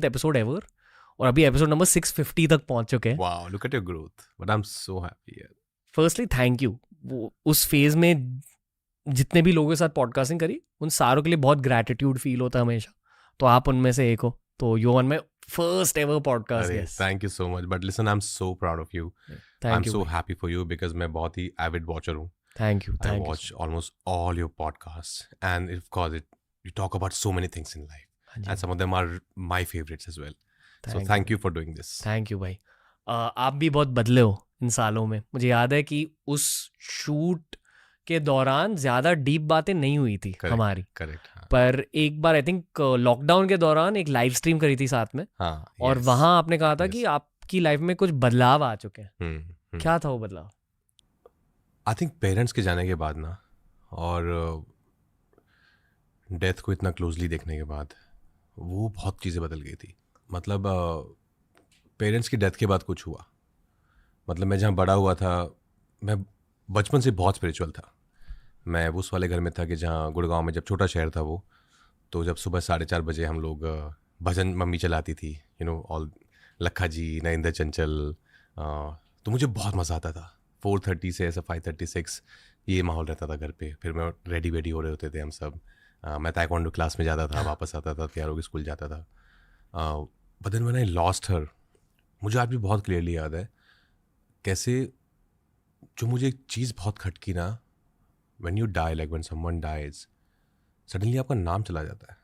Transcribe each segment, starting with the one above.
20th episode ever, और अभी episode number 650 तक पहुंच चुके हैं. Wow, look at your growth. But I'm so happy. Yeah. Firstly thank you. वो उस फेज में जितने भी लोगों के साथ पॉडकास्टिंग करी, उन सारों के लिए बहुत ग्रैटिट्यूड फील होता है हमेशा. तो आप उनमें से एक हो. तो you on my first ever podcast. Thank you so much. But listen, I'm so proud of you. I'm so happy for you because मैं बहुत ही avid watcher हूँ. Thank you. I watch almost all your podcasts, and of course, you talk about so many things in life, and some of them are my favorites as well. So thank you for doing this. Thank you भाई. आप भी बहुत बदले हो इन सालों में. मुझे याद है कि उस शूट के दौरान ज्यादा डीप बातें नहीं हुई थी हमारी. करेक्ट. पर एक बार आई थिंक लॉकडाउन के दौरान एक लाइव स्ट्रीम करी थी साथ में. और वहां आपने कहा था कि आपकी लाइफ में कुछ बदलाव आ चुके हैं. क्या था वो बदलाव? आई थिंक पेरेंट्स के जाने के बाद ना, और डेथ को इतना क्लोजली देखने के बाद, वो बहुत चीज़ें बदल गई थी. मतलब पेरेंट्स की डेथ के बाद कुछ हुआ. मतलब मैं जहाँ बड़ा हुआ था, मैं बचपन से बहुत स्पिरिचुअल था. मैं उस वाले घर में था कि जहाँ गुड़गांव में, जब छोटा शहर था वो, तो जब सुबह 4:30 बजे हम लोग भजन मम्मी चलाती थी, ऑल लखा जी, नरेंद्र चंचल, तो मुझे बहुत मज़ा आता था. 4:30 से ऐसा 5:36 ये माहौल रहता था घर पे. फिर मैं रेडी हो रहे होते थे हम सब. मैं ताइक्वांडो क्लास में जाता था, वापस आता था, तैयार होकर स्कूल जाता था. But then when I lost her, मुझे आज भी बहुत क्लियरली याद है कैसे जो मुझे एक चीज़ बहुत खटकी ना, when you die, like when someone dies, suddenly आपका नाम चला जाता है.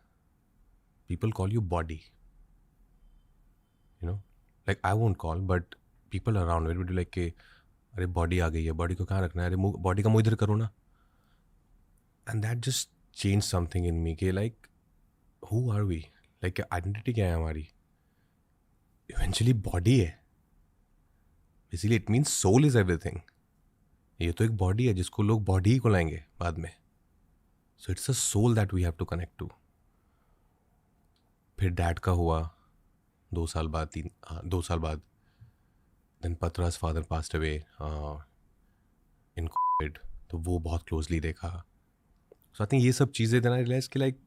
People call you body, like I won't call, but people around will be like के अरे बॉडी आ गई है, बॉडी को कहाँ रखना है, अरे बॉडी का मुँह इधर करो ना. And that just change something in me के like who are we, like identity क्या है हमारी. इवेंचुअली बॉडी है, इसीलिए it means soul is everything. ये तो एक बॉडी है जिसको लोग बॉडी ही को लाएंगे बाद में. So it's a soul that we have to connect to. फिर डैड का हुआ 2 साल बाद, 2 साल बाद. देन पत्रा's father passed away in COVID, तो वो बहुत क्लोजली देखा. सो आई थिंक ये सब चीज़ें देना रियलाइज कि like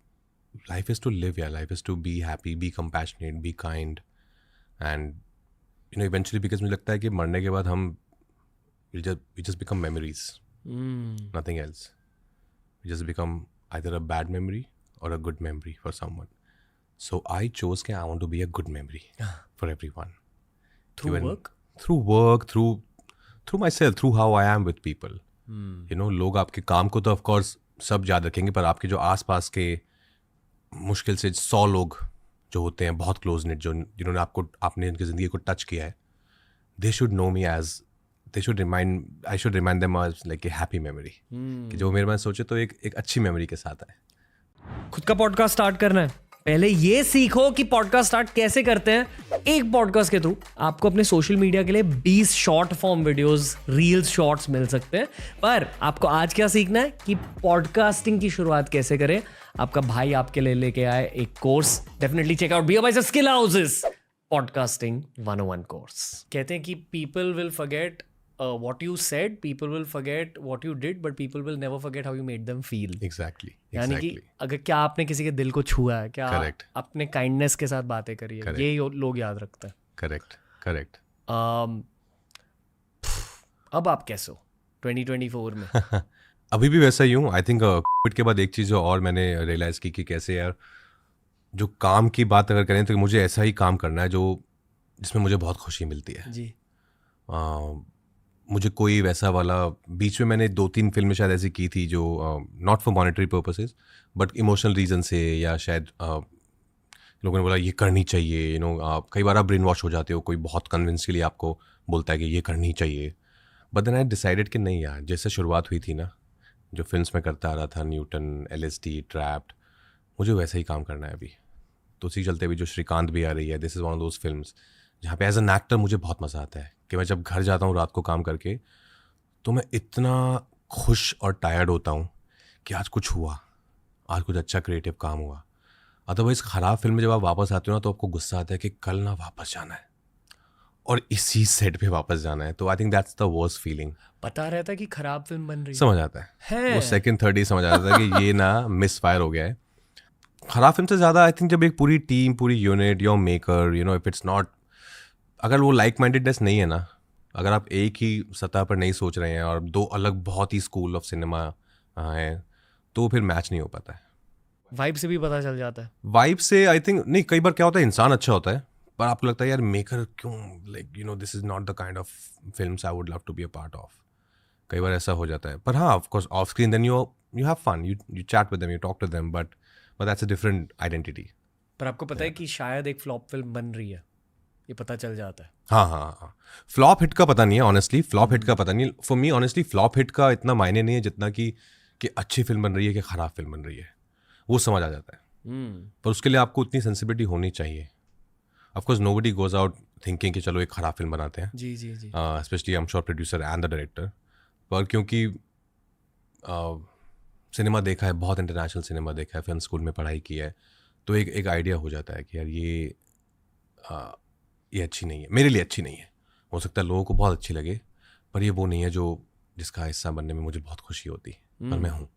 life is to live, या life is to be happy, be compassionate, be kind. And eventually because मुझे लगता है कि मरने के बाद हम we just become memories, nothing else. We just become either a bad memory or a good memory for someone. So I chose that I want to be a good memory for everyone. Through work? Through work, through myself, through how I am with people. लोग आपके काम को तो of course सब याद रखेंगे, पर आपके जो आसपास के मुश्किल से 100 लोग जो होते हैं बहुत क्लोज निट, जिन्होंने आपने इनकी ज़िंदगी को टच किया है, they should know me as, I should remind them as like a happy memory. कि जो मेरे मन सोचे तो एक अच्छी मेमोरी के साथ आए. खुद का पॉडकास्ट स्टार्ट करना है, पहले ये सीखो कि पॉडकास्ट स्टार्ट कैसे करते हैं. एक पॉडकास्ट के थ्रू आपको अपने सोशल मीडिया के लिए 20 short form videos, reels, shorts मिल सकते हैं. पर आपको आज क्या सीखना है कि पॉडकास्टिंग की शुरुआत कैसे करें. आपका भाई आपके लिए लेके आए एक course. Definitely check out BioBytes skill houses podcasting 101 course. कहते हैं कि people will forget what you said, people will forget what you did, but people will never forget how you made them feel. Exactly. यानी कि अगर क्या आपने किसी के दिल को छुआ है, क्या अपने काइंडनेस के साथ बातें करी है, ये लोग याद रखते हैं. करेक्ट. अब आप कैसे हो 2024 में? अभी भी वैसा ही हूँ. आई थिंक कोविड के बाद एक चीज़ और मैंने रियलाइज़ की कि कैसे यार, जो काम की बात अगर करें तो मुझे ऐसा ही काम करना है जिसमें मुझे बहुत खुशी मिलती है जी. मुझे कोई वैसा वाला, बीच में मैंने 2-3 फिल्में शायद ऐसी की थी जो not for monetary purposes but emotional reason से, या शायद लोगों ने बोला ये करनी चाहिए. आप कई बार आप ब्रेन वॉश हो जाते हो, कोई बहुत कन्विंस के लिए आपको बोलता है कि ये करनी चाहिए. बट देन आई डिसाइडेड कि नहीं यार, जैसे शुरुआत हुई थी ना, जो फिल्म्स में करता आ रहा था, न्यूटन, LSD, ट्रैप्ड, मुझे वैसा ही काम करना है अभी. तो उसी चलते भी जो श्रीकांत भी आ रही है, this is one of those films जहाँ पे एज एन एक्टर मुझे बहुत मज़ा आता है कि मैं जब घर जाता हूँ रात को काम करके, तो मैं इतना खुश और टायर्ड होता हूँ कि आज कुछ हुआ, आज कुछ अच्छा क्रिएटिव काम हुआ. अदरवाइज़ ख़राब फिल्म में जब आप वापस आते हो ना, तो आपको गुस्सा आता है कि कल ना वापस जाना है और इसी सेट पे वापस जाना है. तो I think that's the worst feeling. पता रहता है कि ख़राब फिल्म बन रही है, समझ आता है वो सेकंड थर्ड ही समझ आता है कि ये ना मिस फायर हो गया है. खराब फिल्म से ज़्यादा आई थिंक जब एक पूरी टीम, पूरी unit, your maker, you know, if it's not, अगर वो लाइक माइंडेडनेस नहीं है ना, अगर आप एक ही सतह पर नहीं सोच रहे हैं और दो अलग बहुत ही स्कूल ऑफ सिनेमा हैं, तो फिर मैच नहीं हो पाता है। वाइब से भी पता चल जाता है। वाइब से आई थिंक नहीं, कई बार क्या होता है, इंसान अच्छा होता है पर आपको लगता है यार मेकर क्यों, like you know, this is not the kind of films I would love to be a part of. कई बार ऐसा हो जाता है, पर हाँ, of course off screen then you have fun, you chat with them, you talk to them, but that's a different identity. पर आपको पता है कि शायद एक फ्लॉप फिल्म बन रही है, ये पता चल जाता है। हाँ हाँ हाँ, फ्लॉप हिट का पता नहीं है ऑनेस्टली, फ्लॉप हिट का पता नहीं for me honestly. Flop hit का इतना मायने नहीं है जितना कि अच्छी फिल्म बन रही है कि खराब फिल्म बन रही है, वो समझ आ जाता है। पर उसके लिए आपको उतनी सेंसिबिलिटी होनी चाहिए। Of course nobody goes out thinking कि चलो एक खराब फिल्म बनाते हैं, जी जी जी। Specially I am sure producer and the director. पर क्योंकि सिनेमा देखा है, बहुत इंटरनेशनल सिनेमा देखा है, फिल्म स्कूल में पढ़ाई की है, तो एक आइडिया हो जाता है कि यार ये अच्छी नहीं है, मेरे लिए अच्छी नहीं है। हो सकता है लोगों को बहुत अच्छी लगे, पर ये वो नहीं है जो जिसका हिस्सा बनने में मुझे बहुत खुशी होती, पर मैं हूँ।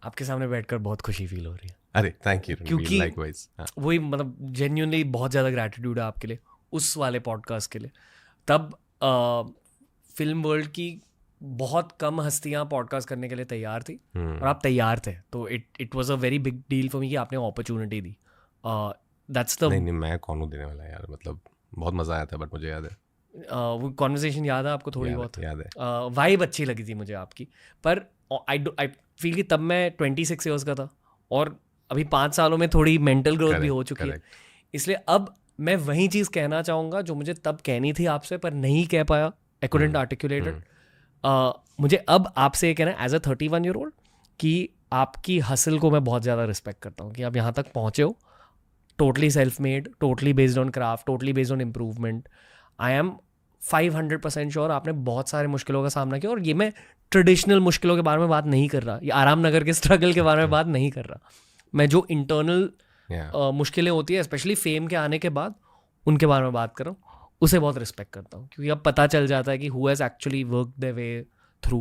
आपके सामने बैठकर बहुत खुशी फील हो रही है। अरे थैंक यू, क्योंकि लाइकवाइज। वही मतलब जेन्युइनली बहुत ज़्यादा ग्रैटिट्यूड है आपके लिए उस वाले पॉडकास्ट के लिए। तब फिल्म वर्ल्ड की बहुत कम हस्तियां पॉडकास्ट करने के लिए तैयार थी और आप तैयार थे, तो it was a very big deal for me कि आपने अपॉर्चुनिटी दी। दैट्स द नहीं, मैं कौन हूँ देने वाला यार, मतलब बहुत मज़ा आया था, बट मुझे याद है वो कॉन्वर्सेशन याद है आपको? थोड़ी बहुत याद है। वाइब अच्छी लगी थी मुझे आपकी। पर आई फील कि तब मैं 26 ईयर्स का था और अभी 5 सालों में थोड़ी मेंटल ग्रोथ भी हो चुकी है, इसलिए अब मैं वही चीज़ कहना चाहूँगा जो मुझे तब कहनी थी आपसे पर नहीं कह पाया, आई कुडंट आर्टिकुलेट इट। मुझे अब आपसे ये कहना है एज अ 31 ईयर ओल्ड कि आपकी हसल को मैं बहुत ज़्यादा रिस्पेक्ट करता हूँ कि आप यहाँ तक पहुँचे हो, totally self made, totally based on craft, totally based on improvement. I am 500% sure आपने बहुत सारे मुश्किलों का सामना किया, और ये मैं ट्रेडिशनल मुश्किलों के बारे में बात नहीं कर रहा, ये आराम नगर के स्ट्रगल के बारे में बात नहीं कर रहा, मैं जो इंटरनल मुश्किलें होती है स्पेशली फेम के आने के बाद उनके बारे में बात कर रहा हूँ। उसे बहुत रिस्पेक्ट करता हूँ क्योंकि अब पता चल जाता है कि who has actually work the way through.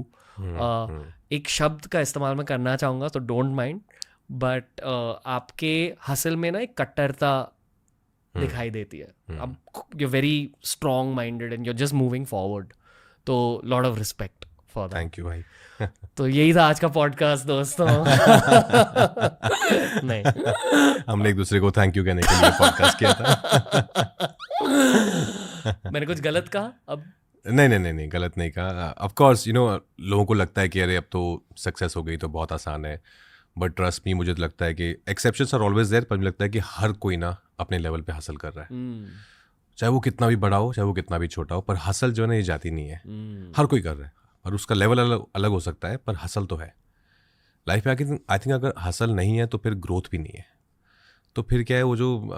एक शब्द का इस्तेमाल मैं करना चाहूँगा तो डोंट माइंड, बट आपके हसल में ना एक कट्टरता दिखाई देती है। अब you're very strong minded and you're just moving forward, तो lot of respect for that. Thank you भाई। तो यही था आज का पॉडकास्ट दोस्तों। नहीं, हमने एक दूसरे को थैंक यू कहने के लिए पॉडकास्ट किया था। मैंने कुछ गलत कहा अब? नहीं, गलत नहीं कहा। ऑफ कोर्स यू नो, लोगों को लगता है कि अरे अब तो सक्सेस हो गई तो बहुत आसान है, बट ट्रस्ट मी, मुझे तो लगता है कि एक्सेप्शंस आर ऑलवेज देयर, पर मुझे लगता है कि हर कोई ना अपने लेवल पे हासिल कर रहा है, चाहे वो कितना भी बड़ा हो, चाहे वो कितना भी छोटा हो, पर हसल जो है ना ये जाती नहीं है। हर कोई कर रहा है और उसका लेवल अलग हो सकता है, पर हसल तो है लाइफ में। आई थिंक अगर हसल नहीं है तो फिर ग्रोथ भी नहीं है, तो फिर क्या है वो जो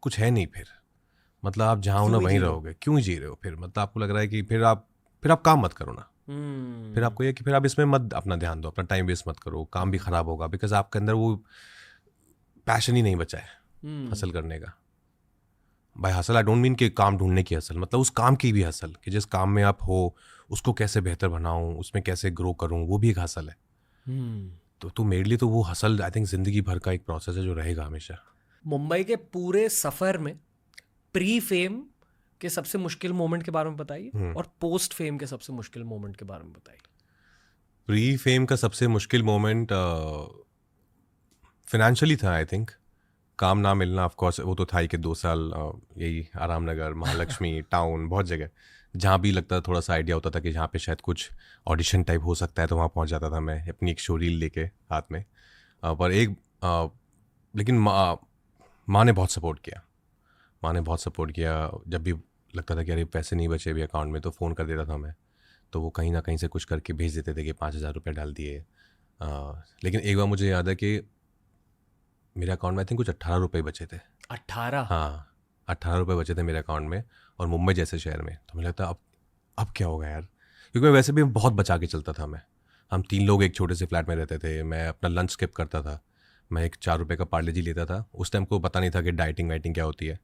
कुछ है नहीं, फिर मतलब आप जहाँ हो ना वहीं रहोगे, क्यों ही जी रहे हो फिर? मतलब आपको लग रहा है कि फिर आप काम मत करो ना, फिर आपको ये कि फिर आप इसमें मत अपना ध्यान दो, अपना टाइम वेस्ट मत करो, काम भी खराब होगा, बिकॉज आपके अंदर वो पैशन ही नहीं बचा है हसल करने का। By hustle I don't mean कि काम ढूंढने की हसल, मतलब उस काम की भी हसल कि जिस काम में आप हो उसको कैसे बेहतर बनाऊं, उसमें कैसे ग्रो करूं, वो भी एक हसल है। तो मेरे लिए तो वो हसल आई थिंक जिंदगी भर का एक प्रोसेस है जो रहेगा हमेशा। मुंबई के पूरे सफर में प्री फेम के सबसे मुश्किल मोमेंट के बारे में बताइए और पोस्ट फेम के सबसे मुश्किल मोमेंट के बारे में बताइए। प्री फेम का सबसे मुश्किल मोमेंट फाइनेंशियली था आई थिंक। काम ना मिलना, ऑफ कोर्स वो तो था ही कि 2 साल यही आराम नगर, महालक्ष्मी टाउन, बहुत जगह जहाँ भी लगता था, थोड़ा सा आइडिया होता था कि जहाँ पे शायद कुछ ऑडिशन टाइप हो सकता है, तो वहाँ पहुँच जाता था मैं अपनी एक शो रील लेके हाथ में। पर लेकिन माँ ने बहुत सपोर्ट किया। माँ ने बहुत सपोर्ट किया। जब भी लगता था कि अरे पैसे नहीं बचे भी अकाउंट में, तो फ़ोन कर देता था मैं, तो वो कहीं ना कहीं से कुछ करके भेज देते थे कि 5,000 रुपये डाल दिए। लेकिन एक बार मुझे याद है कि मेरे अकाउंट में आई थिंक कुछ 18 रुपये बचे थे। 18? हाँ, 18 रुपये बचे थे मेरे अकाउंट में, और मुंबई जैसे शहर में। तो मुझे लगता अब क्या होगा यार, क्योंकि मैं वैसे भी बहुत बचा के चलता था। हम 3 लोग एक छोटे से फ्लैट में रहते थे। मैं अपना लंच स्किप करता था। मैं एक 4 रुपये का पार्ले जी लेता था। उस टाइम को पता नहीं था कि डाइटिंग वाइटिंग क्या होती है,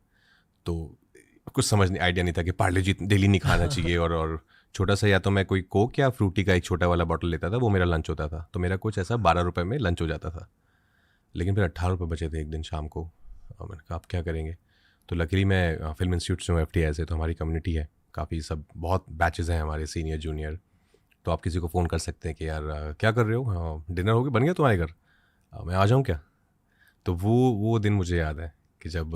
तो कुछ आइडिया नहीं था कि पार्ले जी डेली नहीं खाना चाहिए। और छोटा सा या तो मैं कोई कोक या फ्रूटी का एक छोटा वाला बॉटल लेता था, वो मेरा लंच होता था। तो मेरा कुछ ऐसा 12 रुपये में लंच हो जाता था। लेकिन फिर 18 रुपये बचे थे एक दिन शाम को। मैंने कहा आप क्या करेंगे। तो लकीली मैं फिल्म इंस्टीट्यूट से हूँ, FTI से, तो हमारी कम्युनिटी है काफ़ी, सब बहुत बैचेज़ हैं हमारे, सीनियर जूनियर। तो आप किसी को फ़ोन कर सकते हैं कि यार क्या कर रहे हो, डिनर हो गया, बन गया तुम्हारे घर, मैं आ जाऊँ क्या। तो वो दिन मुझे याद है कि जब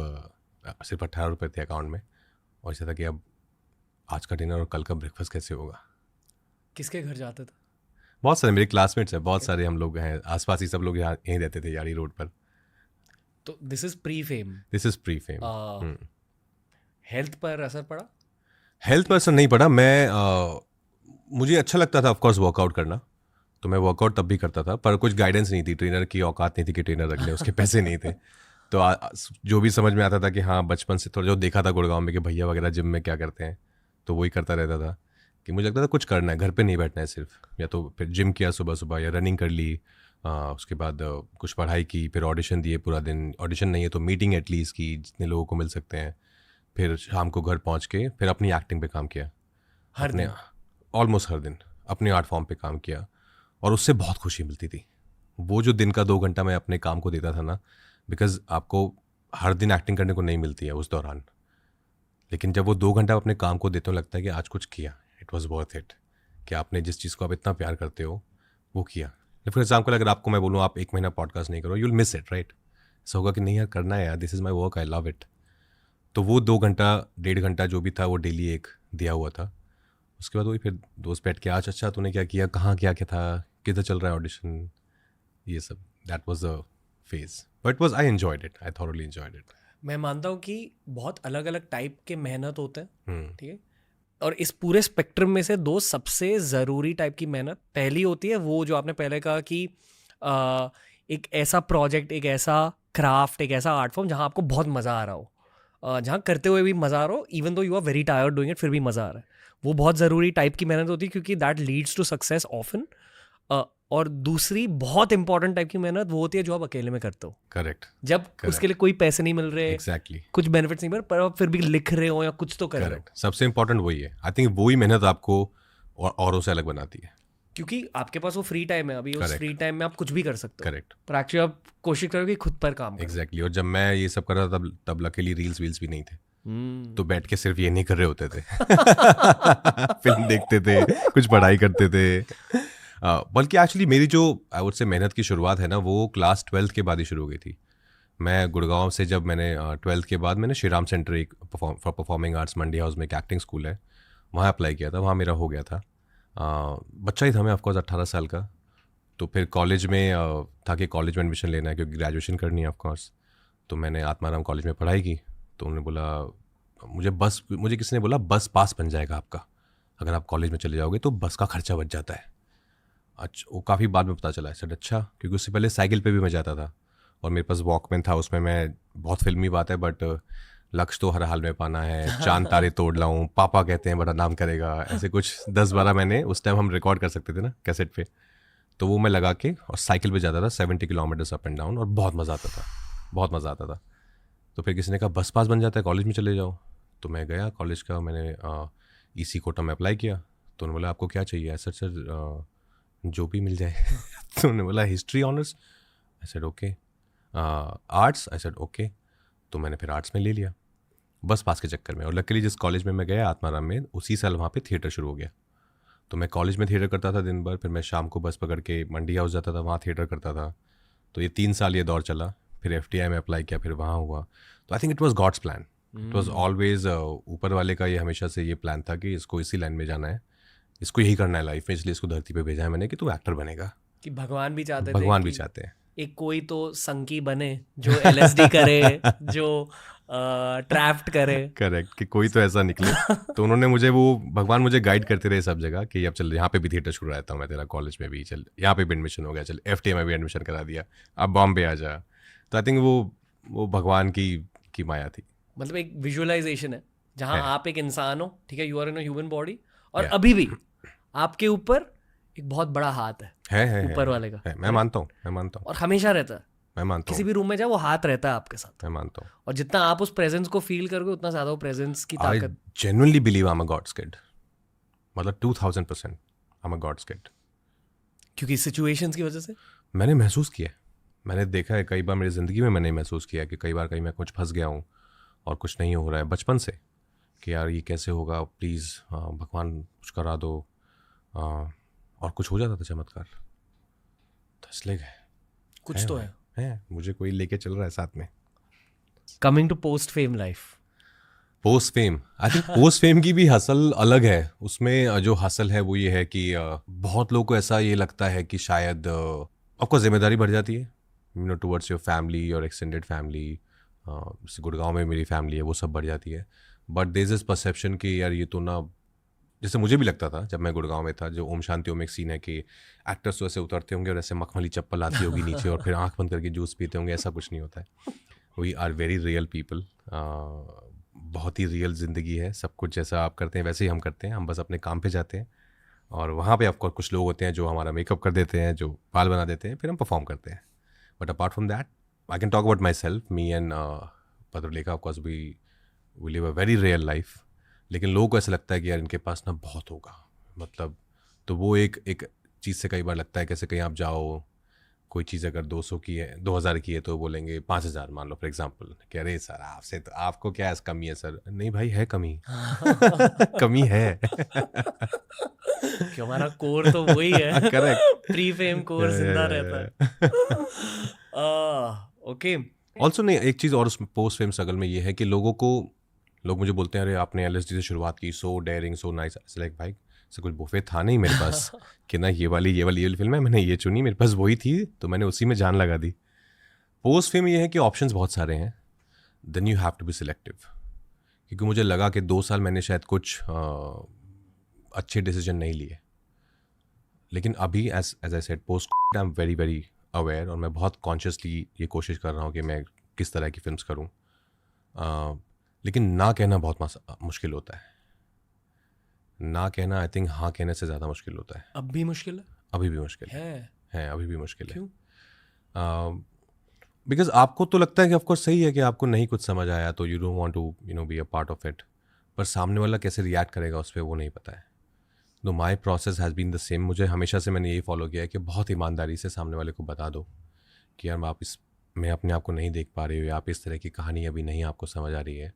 सिर्फ 18 रुपये थे अकाउंट में, और ऐसा था कि अब आज का डिनर और कल का ब्रेकफास्ट कैसे होगा। किसके घर जाते थे? बहुत सारे मेरे क्लासमेट्स हैं, बहुत सारे हम लोग हैं आसपास ही, सब लोग यहाँ यहीं रहते थे यारी रोड पर। तो this is pre fame. This is pre fame. Health पर असर पड़ा? हेल्थ पर असर नहीं पड़ा। मुझे अच्छा लगता था ऑफकोर्स वर्कआउट करना, तो मैं वर्कआउट तब भी करता था, पर कुछ गाइडेंस नहीं थी, ट्रेनर की औकात नहीं थी कि ट्रेनर रख ले, उसके पैसे नहीं थे। तो जो भी समझ में आता था कि हाँ बचपन से थोड़ा जो देखा था गुड़गांव में कि भैया वगैरह जिम में क्या करते हैं, तो वही करता रहता था। कि मुझे लगता था कुछ करना है, घर पे नहीं बैठना है सिर्फ, या तो फिर जिम किया सुबह सुबह या रनिंग कर ली, उसके बाद कुछ पढ़ाई की, फिर ऑडिशन दिए पूरा दिन, ऑडिशन नहीं है तो मीटिंग एटलीस्ट की जितने लोगों को मिल सकते हैं, फिर शाम को घर पहुंच के फिर अपनी एक्टिंग पे काम किया। हर दिन? ऑलमोस्ट हर दिन अपने आर्ट फॉर्म पे काम किया, और उससे बहुत खुशी मिलती थी। वो जो दिन का 2 घंटा मैं अपने काम को देता था ना, बिकॉज आपको हर दिन एक्टिंग करने को नहीं मिलती है उस दौरान, लेकिन जब वो 2 घंटा अपने काम को देते हो लगता है कि आज कुछ किया, इट वॉज वर्थ इट, कि आपने जिस चीज़ को आप इतना प्यार करते हो वो किया। फॉर एग्जाम्पल अगर आपको मैं बोलूँ आप 1 महीना पॉडकास्ट नहीं करो, you will miss it, right. ऐसा होगा कि नहीं यार करना है यार, this is my work, I love it. तो वो 2 घंटा 1.5 घंटा जो भी था वो डेली एक दिया हुआ था। उसके बाद वही फिर दोस्त बैठ के आज अच्छा तूने क्या किया, कहाँ क्या क्या था, किधर चल रहा है ऑडिशन, ये सब। That was a phase, but was I enjoyed it, I thoroughly enjoyed it. मैं मानता हूँ कि बहुत अलग अलग टाइप के मेहनत होते हैं, हम्म। ठीक है, और इस पूरे स्पेक्ट्रम में से 2 सबसे ज़रूरी टाइप की मेहनत पहली होती है वो जो आपने पहले कहा कि एक ऐसा प्रोजेक्ट, एक ऐसा क्राफ्ट, एक ऐसा आर्ट फॉर्म जहाँ आपको बहुत मज़ा आ रहा हो, जहाँ करते हुए भी मज़ा आ रहा हो, even though you are very tired doing it, फिर भी मज़ा आ रहा है। वो बहुत ज़रूरी टाइप की मेहनत होती है क्योंकि that leads to success often. और दूसरी बहुत इंपॉर्टेंट टाइप की मेहनत वो होती है जो आप अकेले में करते हो, करेक्ट, जब उसके लिए कोई पैसे नहीं मिल रहे, एग्जैक्टली, कुछ बेनिफिट्स नहीं मिल रहे, पर आप फिर भी लिख रहे हो या कुछ तो कर रहे हो, करेक्ट। सबसे इंपॉर्टेंट वही है, आई थिंक वही मेहनत आपको औरों से अलग बनाती है, क्योंकि आपके पास वो फ्री टाइम है। अभी उस Correct. फ्री टाइम में आप कुछ भी कर सकते हो, करेक्ट, पर एक्चुअली आप कोशिश करोगे खुद पर काम करो। एग्जैक्टली। और जब मैं ये सब कर रहा था तब लकीली रील्स वील्स भी नहीं थे, तो बैठ के सिर्फ ये नहीं कर रहे होते थे फिल्म देखते थे, कुछ पढ़ाई करते थे। बल्कि एक्चुअली मेरी जो आई वुड से मेहनत की शुरुआत है ना, वो क्लास 12 के बाद ही शुरू हो गई थी। मैं गुड़गांव से जब मैंने 12th के बाद मैंने श्री राम सेंटर, एक for performing arts Mandi house में एक एक्टिंग स्कूल है, वहाँ अप्लाई किया था, वहाँ मेरा हो गया था। बच्चा ही था मैं, ऑफकोर्स 18 साल का। तो फिर कॉलेज में था कि कॉलेज में एडमिशन लेना है क्योंकि ग्रेजुएशन करनी है ऑफकोर्स। तो मैंने आत्माराम कॉलेज में पढ़ाई की। तो उन्होंने बोला मुझे किसी ने बोला बस पास बन जाएगा आपका, अगर आप कॉलेज में चले जाओगे तो बस का खर्चा बच जाता है। अच्छा, वो काफ़ी बाद में पता चला। सर अच्छा, क्योंकि उससे पहले साइकिल पे भी मैं जाता था और मेरे पास वॉकमैन था, उसमें मैं, बहुत फिल्मी बात है बट लक्ष्य तो हर हाल में पाना है, चांद तारे तोड़ लाऊं, पापा कहते हैं बड़ा नाम करेगा, ऐसे कुछ 10-12 मैंने उस टाइम हम रिकॉर्ड कर सकते थे ना कैसेट पे। तो वो मैं लगा के और साइकिल पे जाता था 70 किलोमीटर्स अप एंड डाउन, और बहुत मज़ा आता था, बहुत मज़ा आता था। तो फिर किसी ने कहा बस पास बन जाता है, कॉलेज में चले जाओ। तो मैं गया कॉलेज का, मैंने EC कोटा में अप्लाई किया। तो उन्होंने बोला आपको क्या चाहिए? सर जो भी मिल जाए तो उन्होंने बोला history honours, I said okay, arts, I said okay. तो मैंने फिर आर्ट्स में ले लिया बस पास के चक्कर में। और लकीली जिस कॉलेज में मैं गया आत्माराम में, उसी साल वहाँ पे थिएटर शुरू हो गया। तो मैं कॉलेज में थिएटर करता था दिन भर, फिर मैं शाम को बस पकड़ के मंडी हाउस जाता था, वहाँ थिएटर करता था। तो ये 3 साल ये दौर चला। फिर FTI में अप्लाई किया, फिर वहाँ हुआ। तो I think it was God's plan, it was always ऊपर वाले का ये हमेशा से ये प्लान था कि इसको इसी लाइन में जाना है, इसको यही करना है लाइफ में, इसलिए इसको धरती पे भेजा है मैंने कि तू एक्टर बनेगा। कि भगवान भी चाहते थे, भगवान भी चाहते हैं एक कोई तो संकी बने जो LSD करे, जो ट्रैफ्ट करे। करेक्ट, कि कोई तो ऐसा निकले। तो उन्होंने मुझे, वो भगवान मुझे गाइड करते रहे सब जगह कि अब चल यहाँ पे भी थिएटर शुरू रहता हूँ मैं तेरा, कॉलेज में भी चल, यहाँ पे भी एडमिशन हो गया, चल FTI में भी एडमिशन करा दिया, अब बॉम्बे आ जा। तो आई थिंक वो भगवान की माया थी। मतलब एक विजुअलाइजेशन है जहाँ आप एक इंसान हो, ठीक है, you are in a human body, और Yeah. अभी भी आपके ऊपर एक बहुत बड़ा हाथ है ऊपर वाले का। मैं मानता हूँ, और हमेशा रहता है, मैं मानता हूँ, किसी भी रूम में जाए वो हाथ रहता है आपके साथ। मैं मानता हूँ। और जितना आप उस प्रेजेंस को फील करोगे उतना ज्यादा वो प्रेजेंस की आई ताकत। Genuinely believe I am a God's kid, मतलब 2000% I am a God's kid. क्योंकि सिचुएशंस की वजह से मैंने महसूस किया, मैंने देखा है कई बार मेरी ज़िंदगी में, मैंने महसूस किया है कि कई बार कहीं मैं कुछ फंस गया हूँ और कुछ नहीं हो रहा है बचपन से, कि यार ये कैसे होगा, प्लीज़ भगवान कुछ करा दो, और कुछ हो जाता था चमत्कार। तो इसलिए कुछ तो है मुझे कोई लेके चल रहा है साथ में। Coming to post fame life, post fame, I think post fame की भी हसल अलग है। उसमें जो हसल है वो ये है कि बहुत लोगों को ऐसा ये लगता है कि शायद आपको जिम्मेदारी बढ़ जाती है, you know, towards your family और एक्सटेंडेड फैमिली। जैसे गुड़गांव में मेरी फैमिली है, वो सब बढ़ जाती है। But there is this perception कि यार ये तो ना, जैसे मुझे भी लगता था जब मैं गुड़गांव में था, जो ओम शांति ओम एक सीन है कि एक्टर्स तो ऐसे उतरते होंगे और ऐसे मखमली चप्पल आती होगी नीचे और फिर आंख बंद करके जूस पीते होंगे। ऐसा कुछ नहीं होता है। We are very real people. बहुत ही रियल ज़िंदगी है। सब कुछ जैसा आप करते हैं वैसे ही हम करते हैं। हम बस अपने काम पे जाते हैं और वहाँ पे आपको कुछ लोग होते हैं जो हमारा मेकअप कर देते हैं, जो बाल बना देते हैं, फिर हम परफॉर्म करते हैं। But apart from that I can talk about myself, me and Patralekha, of course we live a very real life. लेकिन लोगों को ऐसा लगता है कि यार इनके पास ना बहुत होगा, मतलब, तो वो एक चीज़ से कई बार लगता है, कैसे कहीं आप जाओ, कोई चीज़ अगर 200 की है, 2000 की है, तो बोलेंगे 5000 मान लो फॉर एग्जांपल, कि अरे सर आपसे तो, आपको क्या कमी है सर? नहीं भाई, है कमी। कमी है। कि हमारा कोर तो वही है। करेक्ट। प्री फेम कोर जिंदा रहता है। ओके। ऑल्सो नहीं, एक चीज़ और उस पोस्ट फेम स्ट्रगल में ये है कि लोग मुझे बोलते हैं, अरे आपने LSD से शुरुआत की, सो डेयरिंग, सो नाइस। लाइक भाई, से कुछ बुफे था नहीं मेरे पास कि ना ये वाली फिल्म है, मैंने ये चुनी, मेरे पास वही थी तो मैंने उसी में जान लगा दी। पोस्ट फेम ये है कि ऑप्शंस बहुत सारे हैं, then you have to be selective. क्योंकि मुझे लगा कि 2 साल मैंने शायद कुछ अच्छे डिसीजन नहीं लिए, लेकिन अभी as I said, post I am very very aware, और मैं बहुत कॉन्शियसली ये कोशिश कर रहा हूँ कि मैं किस तरह की फिल्म्स करूँ। लेकिन ना कहना बहुत मुश्किल होता है। ना कहना, आई थिंक हाँ कहने से ज़्यादा मुश्किल होता है। अब भी मुश्किल है? अभी भी मुश्किल है अभी भी मुश्किल है। क्यों? बिकॉज आपको तो लगता है कि ऑफकोर्स सही है कि आपको नहीं कुछ समझ आया तो you don't want to be a part of it, पर सामने वाला कैसे रिएक्ट करेगा उस पर वो नहीं पता है। तो my process has been the same. मुझे हमेशा से मैंने यही फॉलो किया है कि बहुत ईमानदारी से सामने वाले को बता दो कि यार मैं अपने आप को नहीं देख पा रही हूँ, या आप इस तरह की कहानी अभी नहीं आपको समझ आ रही है।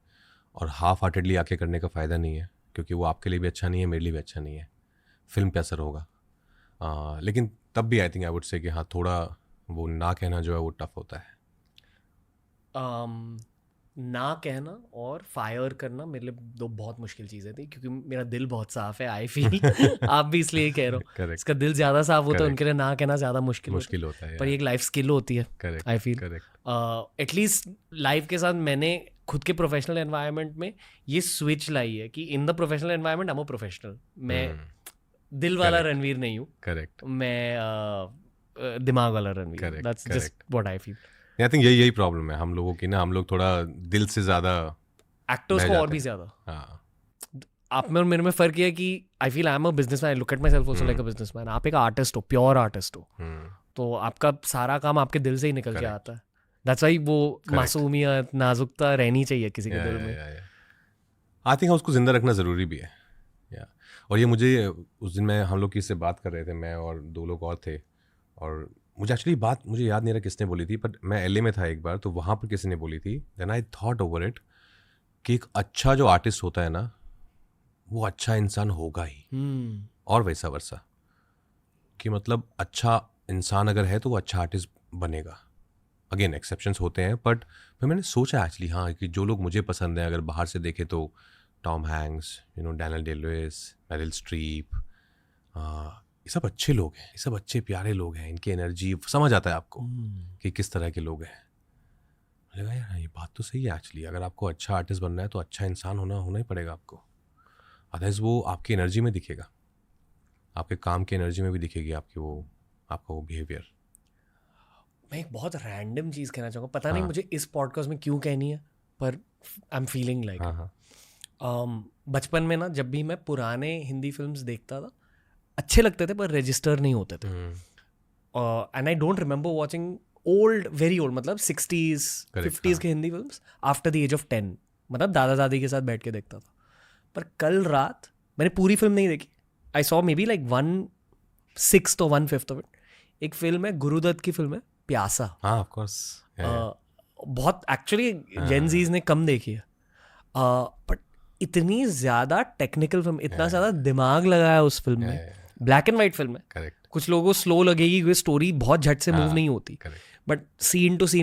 और हाफ हार्टेडली आके करने का फ़ायदा नहीं है, क्योंकि वो आपके लिए भी अच्छा नहीं है, मेरे लिए भी अच्छा नहीं है, फिल्म पे असर होगा। लेकिन तब भी I think I would say कि हाँ, थोड़ा वो ना कहना जो है वो टफ होता है। ना कहना और फायर करना मेरे लिए दो बहुत मुश्किल चीज़ें थी, क्योंकि मेरा दिल बहुत साफ है, आई फील। आप भी इसलिए कह रहे हो। Correct. इसका दिल ज़्यादा साफ होता है, उनके लिए ना कहना ज़्यादा मुश्किल होता है। पर ये एक लाइफ स्किल होती है, आई फील। एटलीस्ट लाइफ के साथ मैंने खुद के प्रोफेशनल एनवायरनमेंट में ये स्विच लाई है कि in the professional environment I am a professional. मैं दिल वाला रणवीर नहीं हूँ। करेक्ट। मैं दिमाग वाला Ranveer. That's just what I feel. I think यही प्रॉब्लम है हम लोगों की ना, हम लोग थोड़ा दिल से ज़्यादा, एक्टर्स को और भी ज़्यादा। आप में और मेरे में फ़र्क ये है कि I feel I am a businessman, I look at my self also like a businessman. आप एक आर्टिस्ट हो, प्योर आर्टिस्ट हो, तो आपका सारा काम आपके दिल से ही निकल के आता है। दैट्स व्हाई वो मासूमियत, नाजुकता रहनी चाहिए किसी के दिल में। आई थिंक उसको जिंदा रखना ज़रूरी भी है। और ये मुझे उस दिन हम लोग किससे बात कर रहे थे, मैं और 2 लोग और थे, और मुझे एक्चुअली बात मुझे याद नहीं रहा किसने बोली थी, बट मैं LA में था एक बार, तो वहाँ पर किसी ने बोली थी, then I thought over it, कि एक अच्छा जो आर्टिस्ट होता है ना, वो अच्छा इंसान होगा ही, और वैसा वर्सा, कि मतलब अच्छा इंसान अगर है तो वो अच्छा आर्टिस्ट बनेगा। अगेन एक्सेप्शंस होते हैं, बट फिर मैंने सोचा एक्चुअली हाँ, कि जो लोग मुझे पसंद हैं, अगर बाहर से देखे तो Tom Hanks, Daniel day-Louis, Meryl Streep, ये सब अच्छे लोग हैं, ये सब अच्छे प्यारे लोग हैं, इनकी एनर्जी समझ आता है आपको कि किस तरह के लोग हैं। मुझे लगा यार ये बात तो सही है एक्चुअली। अगर आपको अच्छा आर्टिस्ट बनना है तो अच्छा इंसान होना ही पड़ेगा आपको, अदरवाइज वो आपकी एनर्जी में दिखेगा, आपके काम की एनर्जी में भी दिखेगी आपका वो बिहेवियर। मैं एक बहुत रैंडम चीज़ कहना चाहूँगा, पता नहीं मुझे इस पॉडकास्ट में क्यों कहनी है, पर आई एम फीलिंग लाइक बचपन में ना, जब भी मैं पुराने हिंदी फिल्म्स देखता था, अच्छे लगते थे पर रजिस्टर नहीं होते थे। And I don't remember watching old, very old, मतलब 60s 50s के Hindi films after the age of 10, मतलब दादा दादी के साथ बैठ के देखता था। पर कल रात मैंने पूरी फिल्म नहीं देखी, I saw may be like 1/6 or 1/5 of it. एक फिल्म है, गुरुदत्त की फिल्म है, प्यासा। हाँ ऑफ कोर्स। बहुत एक्चुअली जेनजीज ने कम देखी है, बट इतनी ज्यादा टेक्निकल फिल्म, इतना ज्यादा दिमाग लगाया उस फिल्म में। ब्लैक एंड वाइट फिल्म है, करेक्ट कुछ लोगों को स्लो लगेगी क्योंकि स्टोरी बहुत झट से मूव नहीं होती, correct. But scene to scene